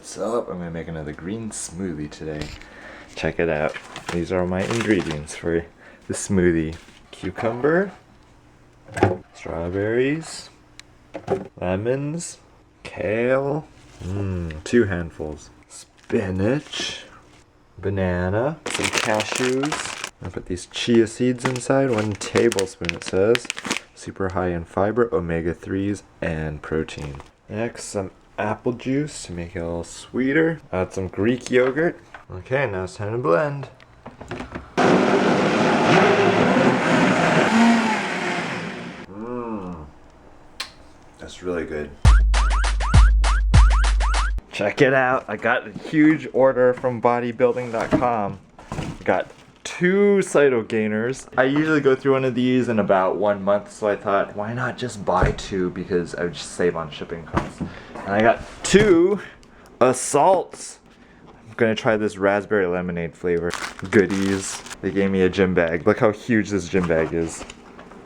What's up? I'm gonna make another green smoothie today. Check it out. These are my ingredients for the smoothie. Cucumber, strawberries, lemons, kale, 2 handfuls, spinach, banana, some cashews. I'm gonna put these chia seeds inside, 1 tablespoon it says. Super high in fiber, omega-3s, and protein. Next, some apple juice to make it a little sweeter. Add some Greek yogurt. Okay, now it's time to blend. That's really good. Check it out. I got a huge order from Bodybuilding.com. Got 2 Cytogainers. I usually go through one of these in about 1 month, so I thought, why not just buy 2 because I would just save on shipping costs. And I got 2 assaults. I'm gonna try this raspberry lemonade flavor. Goodies. They gave me a gym bag. Look how huge this gym bag is.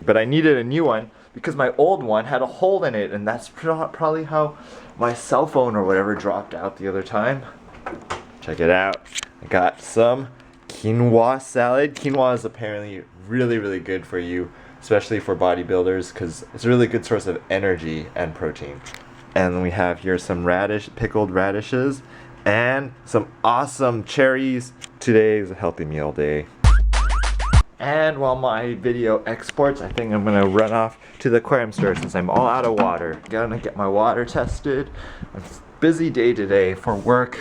But I needed a new one because my old one had a hole in it, and that's probably how my cell phone or whatever dropped out the other time. Check it out. I got some quinoa salad. Quinoa is apparently really good for you, especially for bodybuilders, because it's a really good source of energy and protein. And we have here some pickled radishes and some awesome cherries. Today is a healthy meal day. And while my video exports, I think I'm gonna run off to the Aquarium Store since I'm all out of water. Gonna get my water tested. It's a busy day today for work.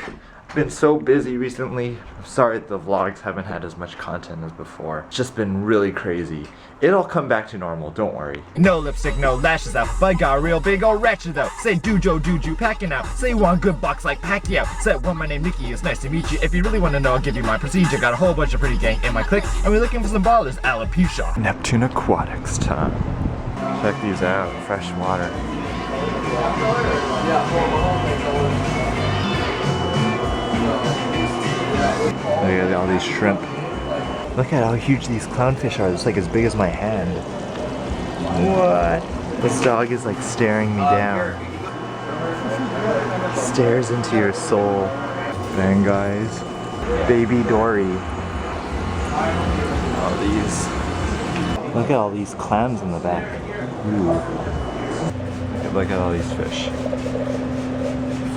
I've been so busy recently. I'm sorry that the vlogs haven't had as much content as before. It's just been really crazy. It'll come back to normal, don't worry. No lipstick, no lashes out. But I got a real big old ratchet though. Say Juju packing out. Say you want a good box like Pacquiao. Said my name Nikki, it's nice to meet you. If you really want to know, I'll give you my procedure. Got a whole bunch of pretty gang in my clique, and we're looking for some ballers. Alopecia. Neptune Aquatics time. Check these out, fresh water. Look at all these shrimp. Look at how huge these clownfish are. It's like as big as my hand. What? This dog is like staring me down. Stares into your soul. Then guys, baby Dory. All these. Look at all these clams in the back. Ooh. Look at all these fish.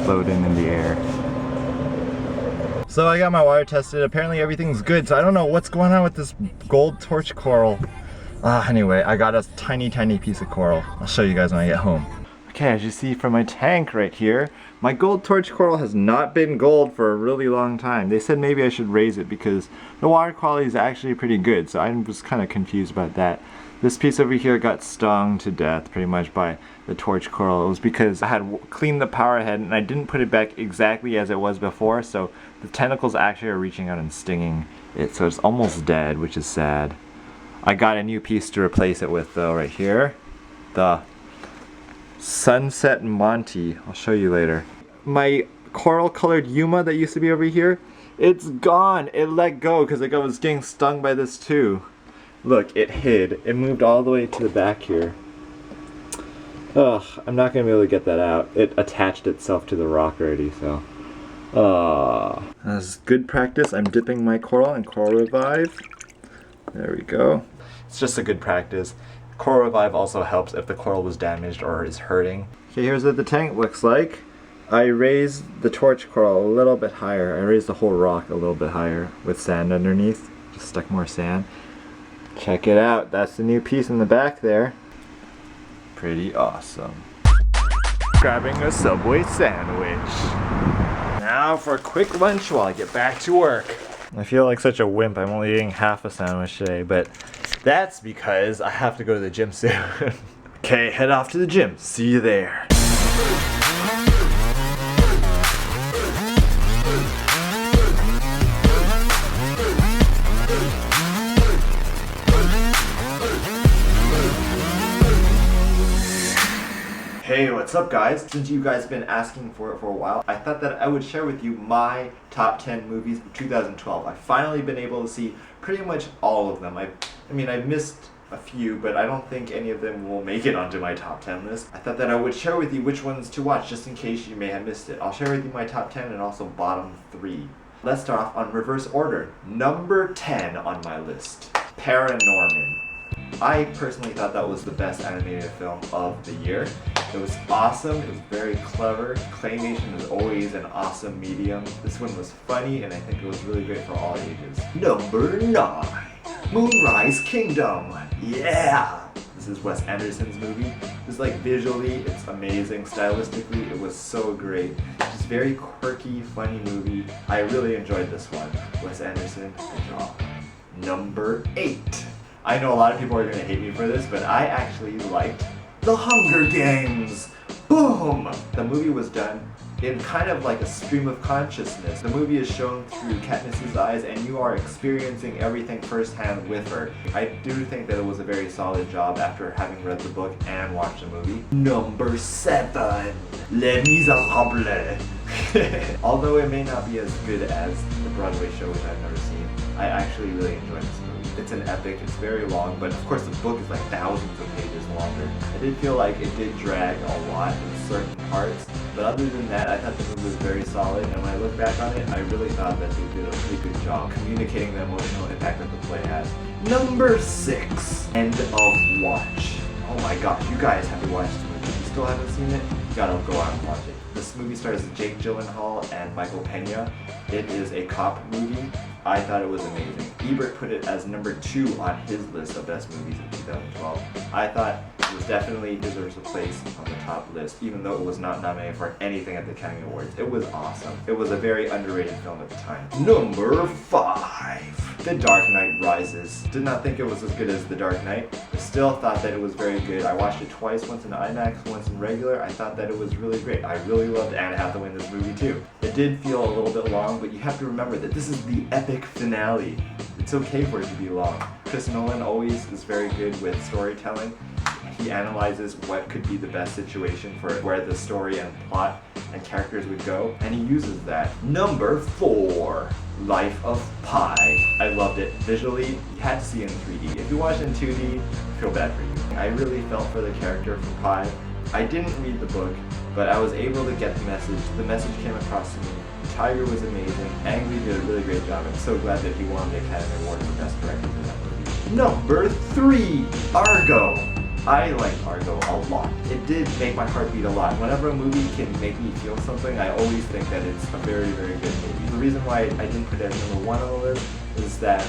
Floating in the air. So I got my water tested. Apparently everything's good. So I don't know what's going on with this gold torch coral. Anyway, I got a tiny piece of coral. I'll show you guys when I get home. Okay, as you see from my tank right here, my gold torch coral has not been gold for a really long time. They said maybe I should raise it because the water quality is actually pretty good, so I was kind of confused about that. This piece over here got stung to death pretty much by the torch coral. It was because I had cleaned the power head and I didn't put it back exactly as it was before, so the tentacles actually are reaching out and stinging it, so it's almost dead, which is sad. I got a new piece to replace it with though right here. The Sunset Monty. I'll show you later. My coral colored Yuma that used to be over here, it's gone. It let go because I was getting stung by this too. Look, it hid. It moved all the way to the back here. Ugh, I'm not gonna be able to get that out. It attached itself to the rock already, so. That's good practice. I'm dipping my coral in Coral Revive. There we go. It's just a good practice. Coral Revive also helps if the coral was damaged or is hurting. Okay, here's what the tank looks like. I raised the torch coral a little bit higher. I raised the whole rock a little bit higher with sand underneath. Just stuck more sand. Check it out. That's the new piece in the back there. Pretty awesome. Grabbing a Subway sandwich. Now for a quick lunch while I get back to work. I feel like such a wimp. I'm only eating half a sandwich today, but that's because I have to go to the gym soon. Okay, head off to the gym. See you there. Hey, what's up guys? Since you guys have been asking for it for a while, I thought that I would share with you my top 10 movies of 2012. I've finally been able to see pretty much all of them. I mean, I missed a few, but I don't think any of them will make it onto my top 10 list. I thought that I would share with you which ones to watch just in case you may have missed it. I'll share with you my top 10 and also bottom 3. Let's start off on reverse order. Number 10 on my list, Paranorman. I personally thought that was the best animated film of the year. It was awesome, it was very clever. Claymation is always an awesome medium. This one was funny and I think it was really great for all ages. Number 9, Moonrise Kingdom. Yeah! This is Wes Anderson's movie. Just like visually, it's amazing. Stylistically, it was so great. Just very quirky, funny movie. I really enjoyed this one. Wes Anderson, good job. Number 8. I know a lot of people are going to hate me for this, but I actually liked The Hunger Games. Boom! The movie was done in kind of like a stream of consciousness. The movie is shown through Katniss's eyes and you are experiencing everything firsthand with her. I do think that it was a very solid job after having read the book and watched the movie. Number 7, Les Miserables. Although it may not be as good as the Broadway show, which I've never seen, I actually really enjoyed this movie. It's an epic, it's very long, but of course the book is like thousands of pages longer. I did feel like it did drag a lot in certain parts, but other than that, I thought the movie was very solid, and when I look back on it, I really thought that they did a pretty good job communicating the emotional impact that the play has. Number 6, End of Watch. Oh my gosh, you guys have to watch this movie. If you still haven't seen it, you gotta go out and watch it. This movie stars Jake Gyllenhaal and Michael Pena. It is a cop movie. I thought it was amazing. Ebert put it as number 2 on his list of best movies of 2012. I thought it was definitely deserves a place on the top list, even though it was not nominated for anything at the Academy Awards. It was awesome. It was a very underrated film at the time. Number 5, The Dark Knight Rises. Did not think it was as good as The Dark Knight, but still thought that it was very good. I watched it twice, once in IMAX, once in regular. I thought that it was really great. I really loved Anne Hathaway in this movie too. It did feel a little bit long, but you have to remember that this is the epic finale. It's okay for it to be long. Chris Nolan always is very good with storytelling. He analyzes what could be the best situation for where the story and plot and characters would go, and he uses that. Number 4, Life of Pi. I loved it. Visually, you had to see it in 3D. If you watch it in 2D, I feel bad for you. I really felt for the character for Pi. I didn't read the book, but I was able to get the message. The message came across to me. Tiger was amazing. Ang Lee did a really great job. I'm so glad that he won the Academy Award for Best Director for that movie. Number 3, Argo. I liked Argo a lot. It did make my heart beat a lot. Whenever a movie can make me feel something, I always think that it's a very, very good movie. The reason why I didn't put it as number 1 on the list is that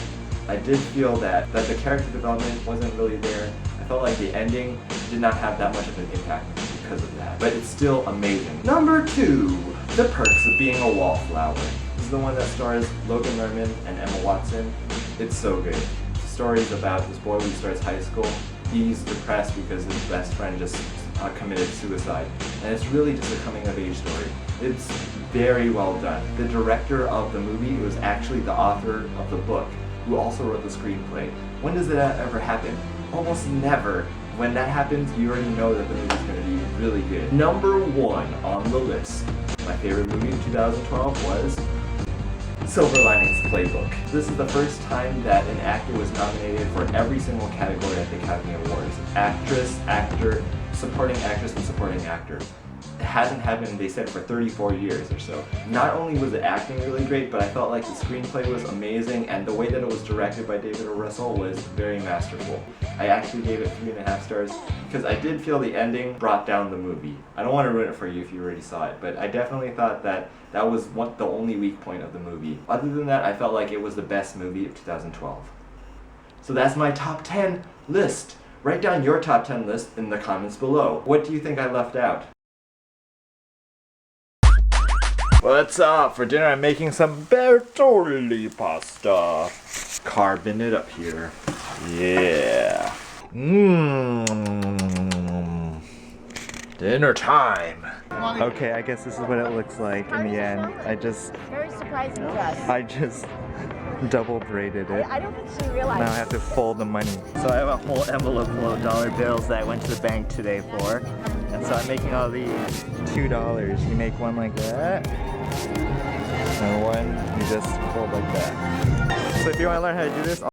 I did feel that the character development wasn't really there. I felt like the ending did not have that much of an impact because of that. But it's still amazing. Number 2, The Perks of Being a Wallflower. This is the one that stars Logan Lerman and Emma Watson. It's so good. The story is about this boy who starts high school. He's depressed because his best friend just committed suicide. And it's really just a coming of age story. It's very well done. The director of the movie was actually the author of the book, who also wrote the screenplay. When does that ever happen? Almost never. When that happens, you already know that the movie's going to be really good. Number 1 on the list. My favorite movie of 2012 was Silver Linings Playbook. This is the first time that an actor was nominated for every single category at the Academy Awards. Actress, actor, supporting actress, and supporting actor. It hasn't happened, they said, for 34 years or so. Not only was the acting really great, but I felt like the screenplay was amazing, and the way that it was directed by David O. Russell was very masterful. I actually gave it 3.5 stars because I did feel the ending brought down the movie. I don't want to ruin it for you if you already saw it, but I definitely thought that that was the only weak point of the movie. Other than that, I felt like it was the best movie of 2012. So that's my top 10 list. Write down your top 10 list in the comments below. What do you think I left out? What's up? For dinner I'm making some bertolli pasta. Carving it up here. Yeah. Dinner time. Okay, I guess this is what it looks like in the end. Very surprising to us. I just double braided it. I don't think she realized. Now I have to fold the money. So I have a whole envelope full of dollar bills that I went to the bank today for. And so I'm making all these $2. You make one like that. And one you just fold like that. So if you want to learn how to do this,